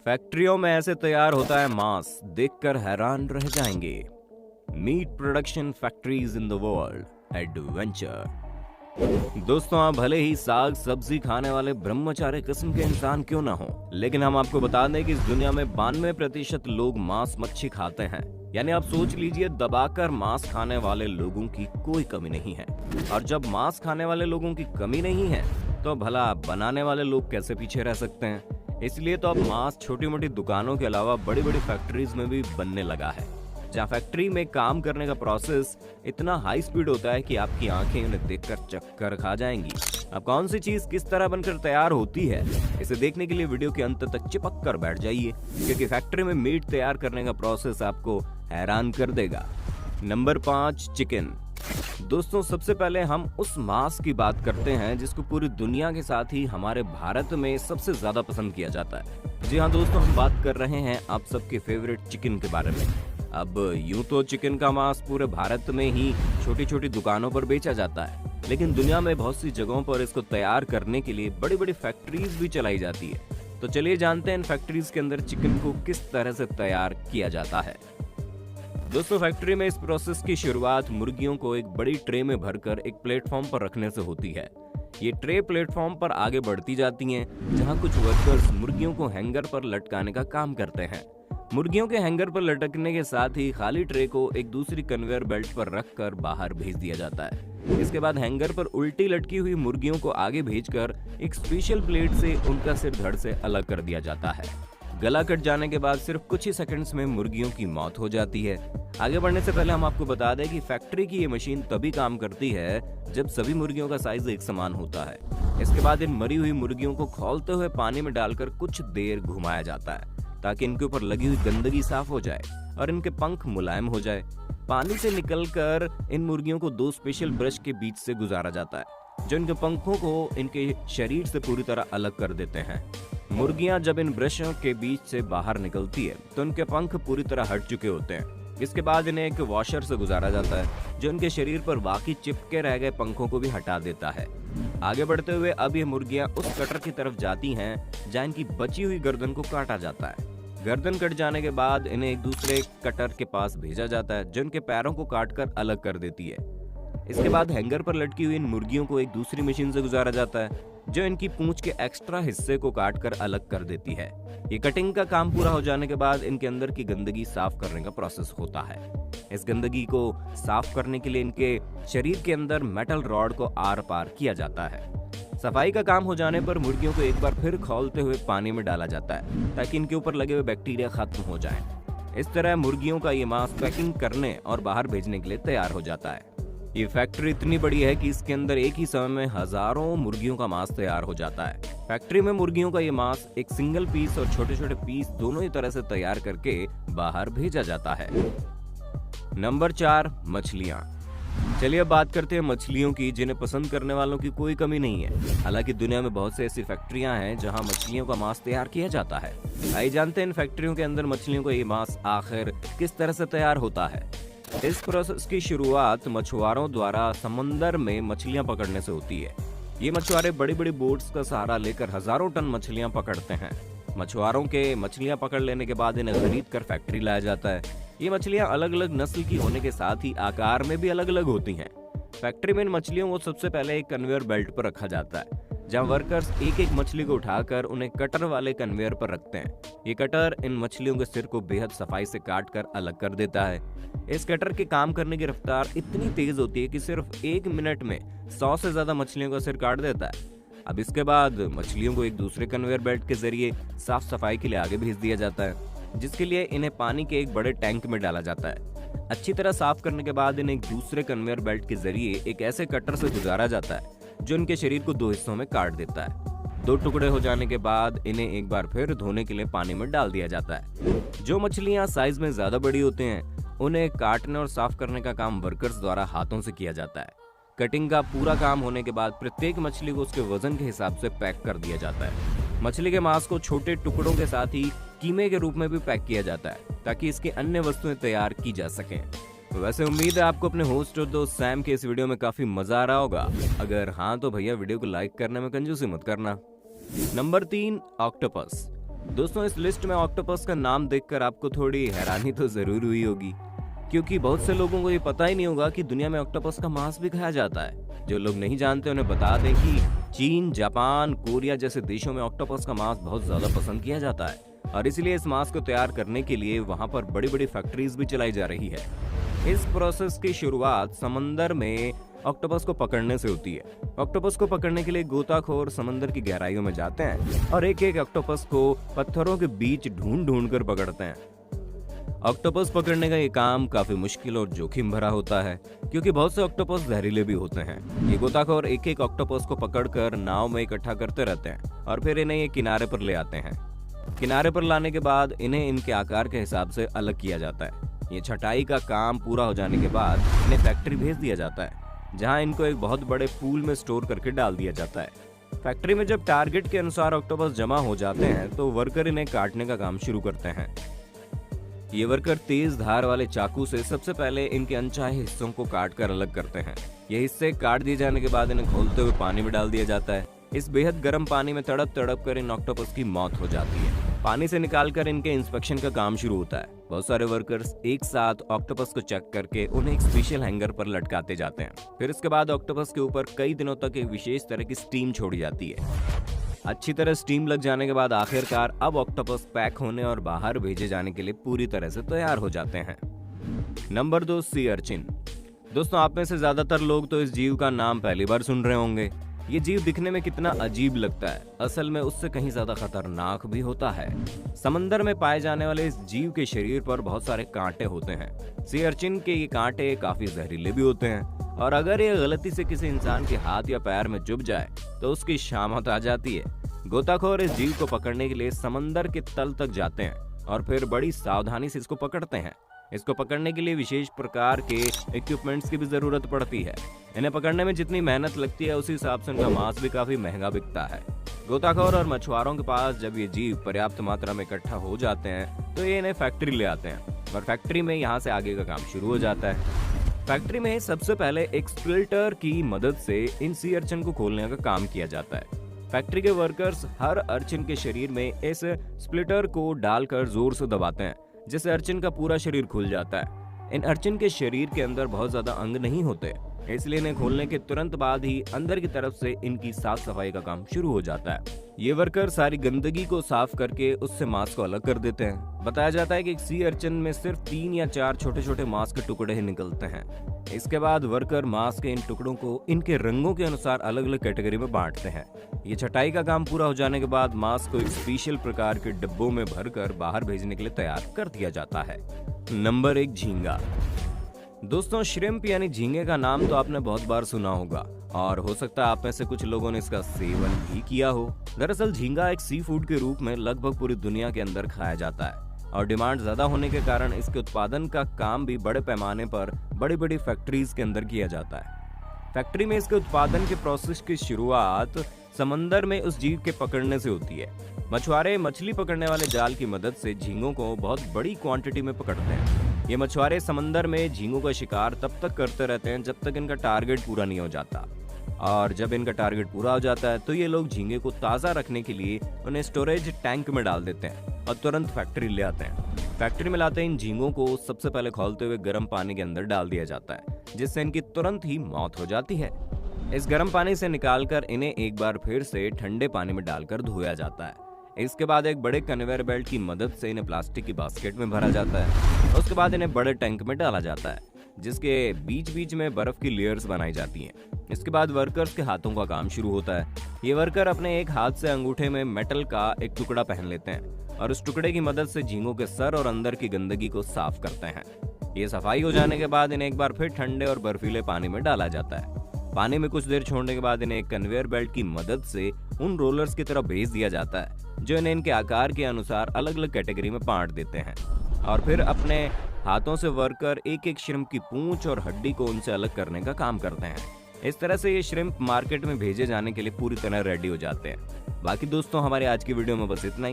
फैक्ट्रियों में ऐसे तैयार होता है मांस, देखकर हैरान रह जाएंगे। Meat production factories in the world adventure. दोस्तों, आप भले ही साग सब्जी खाने वाले ब्रह्मचारी किस्म के इंसान क्यों ना हो, लेकिन हम आपको बता दें कि इस दुनिया में 92% लोग मांस मच्छी खाते हैं। यानी आप सोच लीजिए, दबाकर मांस खाने वाले लोगों की कोई कमी नहीं है। और जब मांस खाने वाले लोगों की कमी नहीं है, तो भला बनाने वाले लोग कैसे पीछे रह सकते हैं। इसलिए तो अब मांस छोटी मोटी दुकानों के अलावा बड़ी बड़ी फैक्ट्रीज में भी बनने लगा है, जहाँ फैक्ट्री में काम करने का प्रोसेस इतना हाई स्पीड होता है कि आपकी आंखें उन्हें देखकर चक्कर खा जाएंगी। अब कौन सी चीज किस तरह बनकर तैयार होती है, इसे देखने के लिए वीडियो के अंत तक चिपक कर बैठ जाइए, क्योंकि फैक्ट्री में मीट तैयार करने का प्रोसेस आपको हैरान कर देगा। Number 5, chicken. दोस्तों, सबसे पहले हम उस मांस की बात करते हैं जिसको पूरी दुनिया के साथ ही हमारे भारत में सबसे ज्यादा पसंद किया जाता है। जी हाँ दोस्तों, हम बात कर रहे हैं आप सबके फेवरेट चिकन के बारे में। अब यूं तो चिकन का मांस पूरे भारत में ही छोटी छोटी दुकानों पर बेचा जाता है, लेकिन दुनिया में बहुत सी जगहों पर इसको तैयार करने के लिए बड़ी बड़ी फैक्ट्रीज भी चलाई जाती है। तो चलिए जानते हैं इन फैक्ट्रीज के अंदर चिकन को किस तरह से तैयार किया जाता है। दोस्तों, फैक्ट्री में इस प्रोसेस की शुरुआत मुर्गियों को एक बड़ी ट्रे में भरकर एक प्लेटफॉर्म पर रखने से होती है। ये ट्रे प्लेटफॉर्म पर आगे बढ़ती जाती हैं, जहां कुछ वर्कर्स मुर्गियों को हैंगर पर लटकाने का काम करते हैं। मुर्गियों के हैंगर पर लटकने के साथ ही खाली ट्रे को एक दूसरी कन्वेयर बेल्ट पर रखकर बाहर भेज दिया जाता है। इसके बाद हैंगर पर उल्टी लटकी हुई मुर्गियों को आगे भेजकर एक स्पेशल प्लेट से उनका सिर धड़ से अलग कर दिया जाता है। गला कट जाने के बाद सिर्फ कुछ ही सेकंड्स में मुर्गियों की मौत हो जाती है। आगे बढ़ने से पहले हम आपको बता दें कि फैक्ट्री की ये मशीन तभी काम करती है जब सभी मुर्गियों का साइज एक समान होता है। इसके बाद इन मरी हुई मुर्गियों को खौलते हुए पानी में डालकर कुछ देर घुमाया जाता है, ताकि इनके ऊपर लगी हुई गंदगी साफ हो जाए और इनके पंख मुलायम हो जाए। पानी से निकलकर इन मुर्गियों को 2 स्पेशल ब्रश के बीच से गुजारा जाता है, जो इनके पंखों को इनके शरीर से पूरी तरह अलग कर देते हैं। मुर्गियां जब इन ब्रशों के बीच से बाहर निकलती है तो इनके पंख पूरी तरह हट चुके होते हैं। इसके बाद इन्हें एक वॉशर से गुजारा जाता है, जो इनके शरीर पर बाकी चिपके रह गए पंखों को भी हटा देता है। आगे बढ़ते हुए अब ये मुर्गियां उस कटर की तरफ जाती हैं जहां इनकी बची हुई गर्दन को काटा जाता है। गर्दन कट जाने के बाद इन्हें एक दूसरे कटर के पास भेजा जाता है, जो इनके पैरों को काटकर अलग कर देती है। इसके बाद हैंगर पर लटकी हुई इन मुर्गियों को एक दूसरी मशीन से गुजारा जाता है, जो इनकी पूंछ के एक्स्ट्रा हिस्से को काटकर अलग कर देती है। ये कटिंग का काम पूरा हो जाने के बाद इनके अंदर की गंदगी साफ करने का प्रोसेस होता है। इस गंदगी को साफ करने के लिए इनके शरीर के अंदर मेटल रॉड को आर पार किया जाता है। सफाई का काम हो जाने पर मुर्गियों को एक बार फिर खौलते हुए पानी में डाला जाता है, ताकि इनके ऊपर लगे हुए बैक्टीरिया खत्म हो जाएं। इस तरह मुर्गियों का ये मांस पैकिंग करने और बाहर भेजने के लिए तैयार हो जाता है। ये फैक्ट्री इतनी बड़ी है कि इसके अंदर एक ही समय में हजारों मुर्गियों का मांस तैयार हो जाता है। फैक्ट्री में मुर्गियों का ये मांस एक सिंगल पीस और छोटे छोटे पीस दोनों ही तरह से तैयार करके बाहर भेजा जाता है। नंबर 4, मछलियाँ। चलिए अब बात करते हैं मछलियों की, जिन्हें पसंद करने वालों की कोई कमी नहीं है। हालांकि दुनिया में बहुत से ऐसी फैक्ट्रियां हैं जहां मछलियों का मांस तैयार किया जाता है। आइए जानते हैं इन फैक्ट्रियों के अंदर मछलियों का ये मांस आखिर किस तरह से तैयार होता है। इस प्रोसेस की शुरुआत मछुआरों द्वारा समंदर में मछलियां पकड़ने से होती है। ये मछुआरे बड़ी बड़ी बोट्स का सहारा लेकर हजारों टन मछलियां पकड़ते हैं। मछुआरों के मछलियां पकड़ लेने के बाद इन्हें खरीद कर फैक्ट्री लाया जाता है। ये मछलियां अलग अलग नस्ल की होने के साथ ही आकार में भी अलग अलग होती हैं। फैक्ट्री में इन मछलियों को सबसे पहले एक कन्वेयर बेल्ट पर रखा जाता है, जहां वर्कर्स एक एक मछली को उठाकर उन्हें कटर वाले कन्वेयर पर रखते हैं। ये कटर इन मछलियों के सिर को बेहद सफाई से काट कर अलग कर देता है। इस कटर के काम करने की रफ्तार इतनी तेज होती है कि सिर्फ 1 मिनट में 100 से ज्यादा मछलियों का सिर काट देता है। अब इसके बाद मछलियों को एक दूसरे कन्वेयर बेल्ट के जरिए साफ सफाई के लिए आगे भेज दिया जाता है, जिसके लिए इन्हें पानी के एक बड़े टैंक में डाला जाता है। अच्छी तरह साफ करने के बाद इन्हें एक दूसरे कन्वेयर बेल्ट के जरिए एक ऐसे कटर से गुजारा जाता है, जो इनके शरीर को 2 हिस्सों में काट देता है। 2 टुकड़े हो जाने के बाद इन्हें एक बार फिर धोने के लिए पानी में डाल दिया जाता है। जो मछलियां साइज में ज्यादा बड़ी होती हैं, उन्हें काटने और साफ करने का काम वर्कर्स द्वारा हाथों से किया जाता है। कटिंग का पूरा काम होने के बाद प्रत्येक मछली को उसके वजन के हिसाब से पैक कर दिया जाता है। मछली के मांस को छोटे टुकड़ों के साथ ही कीमे के रूप में भी पैक किया जाता है, ताकि इसकी अन्य वस्तुएं तैयार की जा सकें। वैसे उम्मीद है आपको अपने होस्ट और दोस्त सैम के इस वीडियो में काफी मजा आ रहा होगा। अगर हाँ तो भैया वीडियो को लाइक करने में कंजूसी मत करना। Number 3, octopus. दोस्तों इस लिस्ट में ऑक्टोपस का नाम देखकर आपको थोड़ी हैरानी तो जरूर हुई होगी, क्योंकि बहुत से लोगों को ये पता ही नहीं होगा कि दुनिया में ऑक्टोपस का मांस भी खाया जाता है। जो लोग नहीं जानते उन्हें बता दें कि चीन, जापान, कोरिया जैसे देशों में ऑक्टोपस का मांस बहुत ज्यादा पसंद किया जाता है और इसलिए इस मांस को तैयार करने के लिए वहां पर बड़ी बड़ी फैक्ट्रीज भी चलाई जा रही है। इस प्रोसेस की शुरुआत समंदर में ऑक्टोपस को पकड़ने से होती है। ऑक्टोपस को पकड़ने के लिए गोताखोर समंदर की गहराइयों में जाते हैं और एक एक ऑक्टोपस को पत्थरों के बीच ढूंढ ढूंढ कर पकड़ते हैं। ऑक्टोपस पकड़ने का ये काम काफी मुश्किल और जोखिम भरा होता है, क्योंकि बहुत से ऑक्टोपस जहरीले भी होते हैं। ये गोताखोर एक एक ऑक्टोपस को पकड़कर नाव में इकट्ठा करते रहते हैं और फिर इन्हें ये किनारे पर ले आते हैं। किनारे पर लाने के बाद इन्हें इनके आकार के हिसाब से अलग किया जाता है। ये छटाई का काम पूरा हो जाने के बाद इन्हें फैक्ट्री भेज दिया जाता है, जहां इनको एक बहुत बड़े पूल में स्टोर करके डाल दिया जाता है। फैक्ट्री में जब टारगेट के अनुसार ऑक्टोपस जमा हो जाते हैं तो वर्कर इन्हें काटने का काम शुरू करते हैं। ये वर्कर तेज धार वाले चाकू से सबसे पहले इनके अनचाहे हिस्सों को काट कर अलग करते हैं। ये हिस्से काट दिए जाने के बाद इन्हें खोलते हुए पानी में डाल दिया जाता है। इस बेहद गर्म पानी में तड़प तड़प कर इन ऑक्टोपस की मौत हो जाती है। पानी से निकालकर इनके इंस्पेक्शन का काम शुरू होता है। बहुत सारे वर्कर्स एक साथ ऑक्टोपस को चेक करके उन्हें एक स्पेशल हैंगर पर लटकाते जाते हैं। फिर इसके बाद ऑक्टोपस के ऊपर कई दिनों तक एक विशेष तरह की स्टीम छोड़ी जाती है। अच्छी तरह स्टीम लग जाने के बाद आखिरकार अब ऑक्टोपस पैक होने और बाहर भेजे जाने के लिए पूरी तरह से तैयार हो जाते हैं। Number 2, sea urchin. दोस्तों आप में से ज्यादातर लोग तो इस जीव का नाम पहली बार सुन रहे होंगे। ये जीव दिखने में कितना अजीब लगता है, असल में उससे कहीं ज्यादा खतरनाक भी होता है। समंदर में पाए जाने वाले इस जीव के शरीर पर बहुत सारे कांटे होते हैं। सी अर्चिन के ये कांटे काफी जहरीले भी होते हैं और अगर ये गलती से किसी इंसान के हाथ या पैर में चुभ जाए तो उसकी शामत आ जाती है। गोताखोर इस जीव को पकड़ने के लिए समंदर के तल तक जाते हैं और फिर बड़ी सावधानी से इसको पकड़ते हैं। इसको पकड़ने के लिए विशेष प्रकार के इक्विपमेंट्स की भी जरूरत पड़ती है। इन्हें पकड़ने में जितनी मेहनत लगती है उसी हिसाब से इनका मांस भी काफी महंगा बिकता है। गोताखोर और मछुआरों के पास जब ये जीव पर्याप्त मात्रा में इकट्ठा हो जाते हैं तो ये इन्हें फैक्ट्री ले आते हैं और फैक्ट्री में यहाँ से आगे का काम शुरू हो जाता है। फैक्ट्री में सबसे पहले एक स्प्लिटर की मदद से इन सी अर्चिन को खोलने का काम किया जाता है। फैक्ट्री के वर्कर्स हर अर्चिन के शरीर में इस स्प्लिटर को डालकर जोर से दबाते हैं, जिससे अर्चिन का पूरा शरीर खुल जाता है। इन अर्चिन के शरीर के अंदर बहुत ज्यादा अंग नहीं होते, इसलिए इन्हें खोलने के तुरंत बाद ही अंदर की तरफ से इनकी साफ सफाई का काम शुरू हो जाता है। ये वर्कर सारी गंदगी को साफ करके उससे मांस को अलग कर देते हैं। बताया जाता है कि एक सी अर्चिन में सिर्फ 3 या 4 छोटे छोटे मांस के टुकड़े ही निकलते हैं। इसके बाद वर्कर मांस के इन टुकड़ों को इनके रंगों के अनुसार अलग अलग कैटेगरी में बांटते हैं। ये छटाई का काम पूरा हो जाने के बाद मांस को एक स्पेशल प्रकार के डिब्बों में भरकर बाहर भेजने के लिए तैयार कर दिया जाता है। नंबर 1, झींगा। दोस्तों श्रिम्प यानी झींगे का नाम तो आपने बहुत बार सुना होगा और हो सकता है आप में से कुछ लोगों ने इसका सेवन भी किया हो। दरअसल झींगा एक सी फूड के रूप में लगभग पूरी दुनिया के अंदर खाया जाता है और डिमांड ज्यादा होने के कारण इसके उत्पादन का काम भी बड़े पैमाने पर बड़ी बड़ी फैक्ट्रीज के अंदर किया जाता है। फैक्ट्री में इसके उत्पादन के प्रोसेस की शुरुआत समंदर में उस जीव के पकड़ने से होती है। मछुआरे मछली पकड़ने वाले जाल की मदद से झींगों को बहुत बड़ी क्वांटिटी में पकड़ते हैं। ये मछुआरे समंदर में झींगों का शिकार तब तक करते रहते हैं जब तक इनका टारगेट पूरा नहीं हो जाता, और जब इनका टारगेट पूरा हो जाता है तो ये लोग झींगे को ताज़ा रखने के लिए उन्हें स्टोरेज टैंक में डाल देते हैं और तुरंत फैक्ट्री ले आते हैं। फैक्ट्री में लाते इन झींगों को सबसे पहले खौलते हुए गर्म पानी के अंदर डाल दिया जाता है, जिससे इनकी तुरंत ही मौत हो जाती है। इस गर्म पानी से निकालकर इन्हें एक बार फिर से ठंडे पानी में डालकर धोया जाता है। इसके बाद एक बड़े कन्वेयर बेल्ट की मदद से इन्हें प्लास्टिक की बास्केट में भरा जाता है। उसके बाद इन्हें बड़े टैंक में डाला जाता है, जिसके बीच बीच में बर्फ की लेयर्स बनाई जाती हैं। इसके बाद वर्कर्स के हाथों का काम शुरू होता है। ये वर्कर अपने एक हाथ से अंगूठे में मेटल का एक टुकड़ा पहन लेते हैं और उस टुकड़े की मदद से झींगों के सर और अंदर की गंदगी को साफ करते हैं। ये सफाई हो जाने के बाद इन्हें एक बार फिर ठंडे और बर्फीले पानी में डाला जाता है। पानी में कुछ देर छोड़ने के बाद इन्हें एक कन्वेयर बेल्ट की मदद से उन रोलर्स की तरफ भेज दिया जाता है, जो इन्हें इनके आकार के अनुसार अलग अलग कैटेगरी में बांट देते हैं। और फिर अपने हाथों से वर्कर एक एक श्रिम्प की पूंछ और हड्डी को उनसे अलग करने का काम करते हैं। इस तरह से ये श्रिम्प मार्केट में भेजे जाने के लिए पूरी तरह रेडी हो जाते हैं। बाकी दोस्तों हमारे आज की वीडियो में बस इतना ही।